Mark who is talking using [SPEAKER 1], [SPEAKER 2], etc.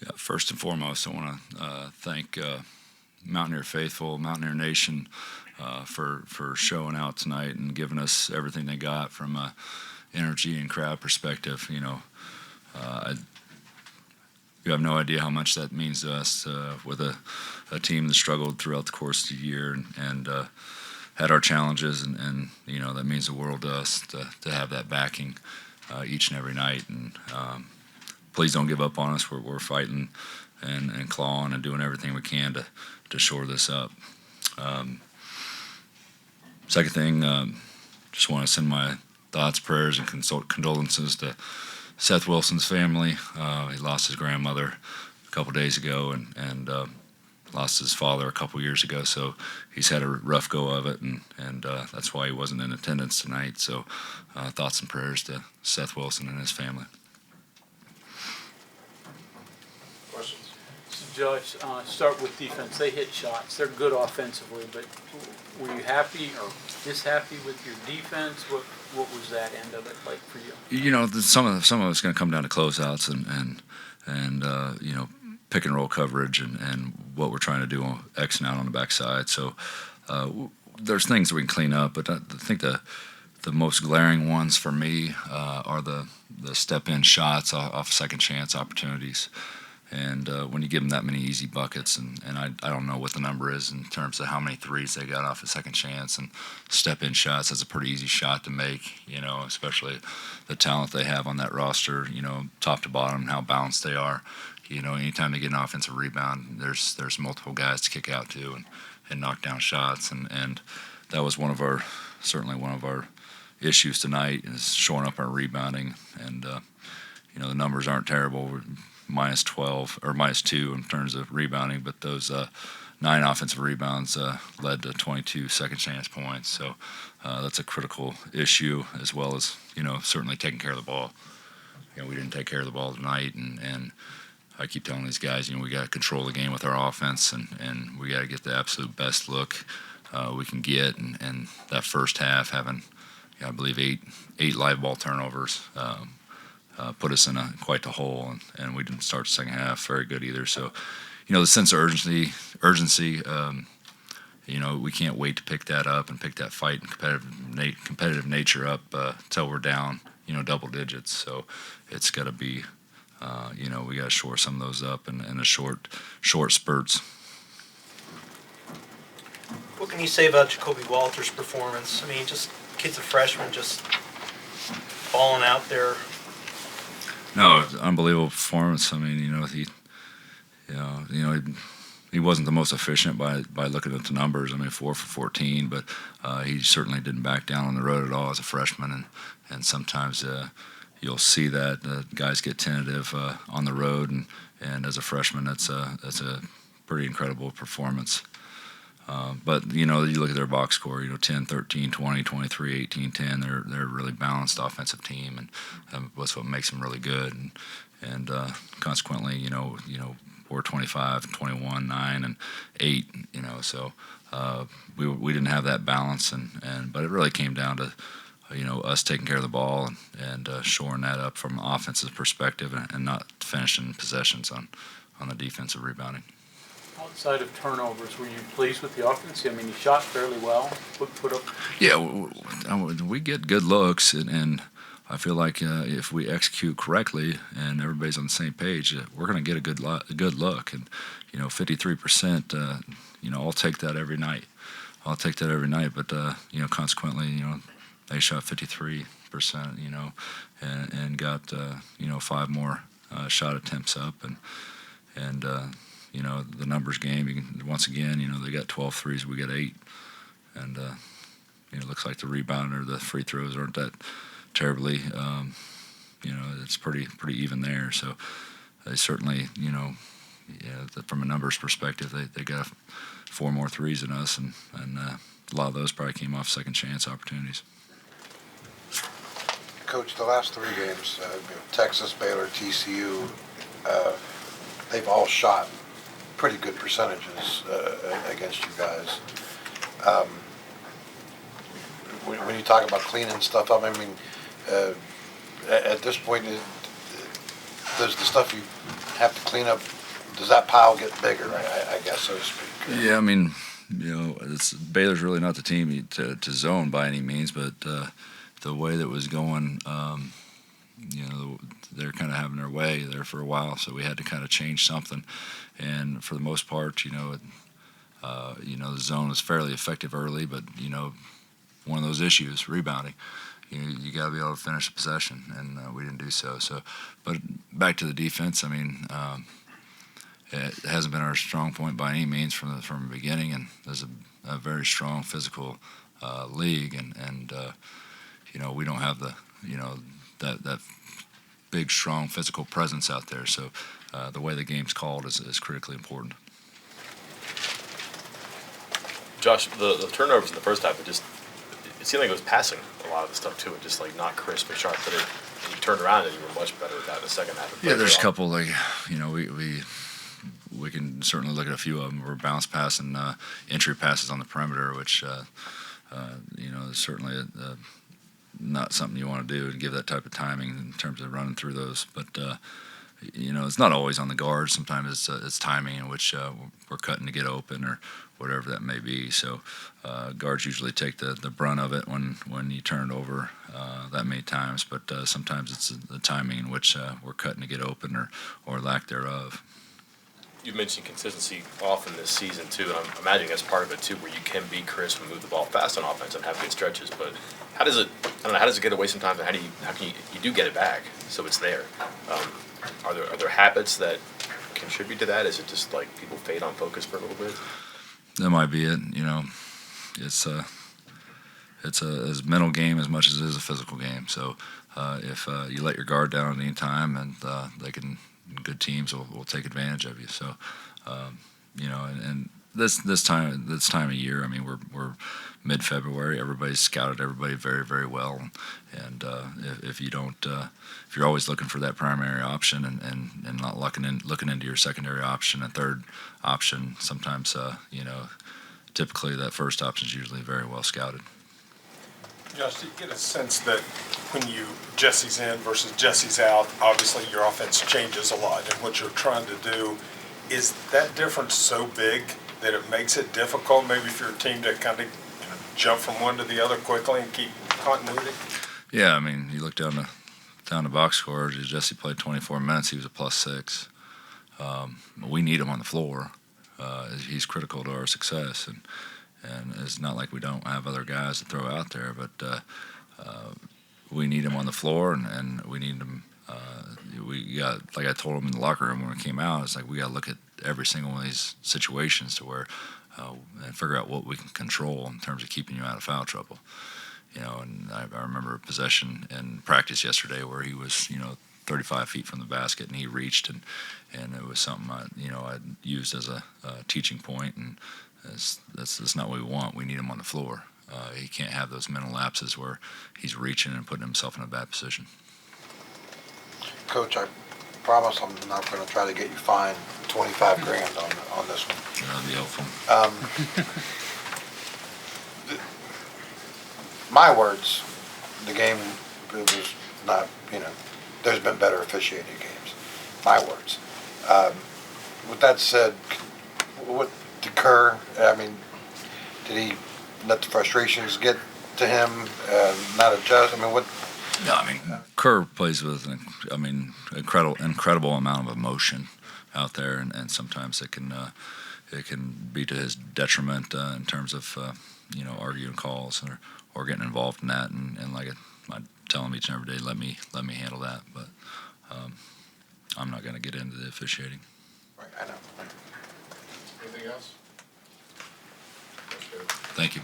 [SPEAKER 1] Yeah, first and foremost, I want to thank Mountaineer Faithful, Mountaineer Nation for showing out tonight and giving us everything they got from a energy and crowd perspective. You have no idea how much that means to us with a team that struggled throughout the course of the year and had our challenges, and that means the world to us to have that backing each and every night. And please don't give up on us. We're fighting and clawing and doing everything we can to shore this up. Second thing, just want to send my thoughts, prayers, and condolences to Seth Wilson's family. He lost his grandmother a couple days ago and lost his father a couple years ago, so he's had a rough go of it, and that's why he wasn't in attendance tonight. So thoughts and prayers to Seth Wilson and his family.
[SPEAKER 2] Questions?
[SPEAKER 3] Josh, start with defense. They hit shots. They're good offensively, but were you happy or dishappy with your defense? What was that end of it like for you?
[SPEAKER 1] Some of it's going to come down to closeouts and pick and roll coverage and what we're trying to do on X and out on the backside. So there's things that we can clean up, but I think the most glaring ones for me are the step in shots off second chance opportunities. And when you give them that many easy buckets, and I don't know what the number is in terms of how many threes they got off a second chance and step-in shots, that's a pretty easy shot to make, especially the talent they have on that roster, top to bottom, how balanced they are. Anytime they get an offensive rebound, there's multiple guys to kick out to and knock down shots. And that was certainly one of our issues tonight, is showing up our rebounding. And, the numbers aren't terrible. We're minus 12 or minus 2 in terms of rebounding, but those 9 offensive rebounds led to 22 second chance points. So that's a critical issue, as well as certainly taking care of the ball. We didn't take care of the ball tonight, and I keep telling these guys, we got to control the game with our offense, and we got to get the absolute best look we can get. And that first half, having I believe eight live ball turnovers. Put us in quite the hole, and we didn't start the second half very good either. So, the sense of urgency. We can't wait to pick that up and pick that fight and competitive nature up till we're down, double digits. So, it's got to be, we got to shore some of those up in a short spurts.
[SPEAKER 4] What can you say about Jacoby Walter's performance? I mean, just kid's a freshman, just balling out there.
[SPEAKER 1] No, unbelievable performance. I mean, he wasn't the most efficient by looking at the numbers. I mean, 4 for 14, but he certainly didn't back down on the road at all as a freshman. And sometimes you'll see that guys get tentative on the road, and as a freshman, that's a pretty incredible performance. But you look at their box score, 10, 13, 20, 23, 18, 10. They're a really balanced offensive team, and that's what makes them really good. And consequently, we're 25, 21, 9, and 8. So we didn't have that balance, but it really came down to us taking care of the ball and shoring that up from an offensive perspective, and not finishing possessions on the defensive rebounding.
[SPEAKER 3] Outside of turnovers, were you pleased with the offense? I mean, you shot fairly well. Put up.
[SPEAKER 1] Yeah, we get good looks, and I feel like if we execute correctly and everybody's on the same page, we're going to get a good look. And 53%, I'll take that every night. But consequently, they shot 53%, and got 5 more shot attempts up, and the numbers game, once again, they got 12 threes, we got 8. And, it looks like the rebound or the free throws aren't that terribly, it's pretty even there. So they certainly, from a numbers perspective, they got 4 more threes than us, and a lot of those probably came off second chance opportunities.
[SPEAKER 2] Coach, the last 3 games, Texas, Baylor, TCU, they've all shot pretty good percentages against you guys. When you talk about cleaning stuff up, I mean, at this point, does the stuff you have to clean up, does that pile get bigger, I guess, so to speak?
[SPEAKER 1] Yeah, I mean, Baylor's really not the team to zone by any means, but the way that was going, they're kind of having their way there for a while, so we had to kind of change something. And for the most part, the zone was fairly effective early, but one of those issues, rebounding. You got to be able to finish a possession, and we didn't do so. But back to the defense. I mean, it hasn't been our strong point by any means from the beginning, and there's a very strong physical league, and we don't have that big, strong physical presence out there. So the way the game's called is critically important.
[SPEAKER 5] Josh, the turnovers in the first half, it seemed like it was passing a lot of the stuff too, and just like not crisp and sharp. But you turned around and you were much better at that in the second half.
[SPEAKER 1] Yeah, there's a couple we can certainly look at a few of them. We're bounce pass and entry passes on the perimeter, which is certainly not something you want to do and give that type of timing in terms of running through those. But it's not always on the guard. Sometimes it's timing in which we're cutting to get open or whatever that may be. So guards usually take the brunt of it when you turn it over that many times. But sometimes it's the timing in which we're cutting to get open or lack thereof.
[SPEAKER 5] You've mentioned consistency often this season too, and I'm imagining that's part of it too, where you can be crisp and move the ball fast on offense and have good stretches. But how does it get away sometimes, and how can you do get it back so it's there? Are there habits that contribute to that? Is it just like people fade on focus for a little bit?
[SPEAKER 1] That might be it. It's a mental game as much as it is a physical game. So if you let your guard down at any time, and good teams will take advantage of you. So and this time of year, I mean, we're mid-February. Everybody's scouted everybody very, very well, and if you're always looking for that primary option and not looking into your secondary option and third option, sometimes typically that first option is usually very well scouted.
[SPEAKER 6] Josh, do you get a sense that when Jesse's in versus Jesse's out, obviously your offense changes a lot, and what you're trying to do, is that difference so big that it makes it difficult maybe for your team to kind of jump from one to the other quickly and keep continuity? Yeah,
[SPEAKER 1] I mean, you look down the box score. Jesse played 24 minutes. He was a +6. We need him on the floor. He's critical to our success, and it's not like we don't have other guys to throw out there, but we need him on the floor, and we need him. We got, like I told him in the locker room when we came out, it's like we got to look at every single one of these situations to where and figure out what we can control in terms of keeping you out of foul trouble. And I remember a possession in practice yesterday where he was 35 feet from the basket and he reached, and it was something I used as a teaching point, and that's not what we want. We need him on the floor. He can't have those mental lapses where he's reaching and putting himself in a bad position.
[SPEAKER 2] Coach, I promise I'm not going to try to get you fined $25,000 on this one.
[SPEAKER 1] That'd be helpful.
[SPEAKER 2] My words, the game was not, there's been better officiated games. My words. With that said, what did Kerr, did he let the frustrations get to him, not adjust?
[SPEAKER 1] No, Kerr plays with an incredible amount of emotion out there, and sometimes it can be to his detriment in terms of arguing calls or getting involved in that, and like I tell him each and every day, let me handle that, but I'm not going to get into the officiating.
[SPEAKER 2] Right, I know.
[SPEAKER 6] Anything else?
[SPEAKER 1] Thank you.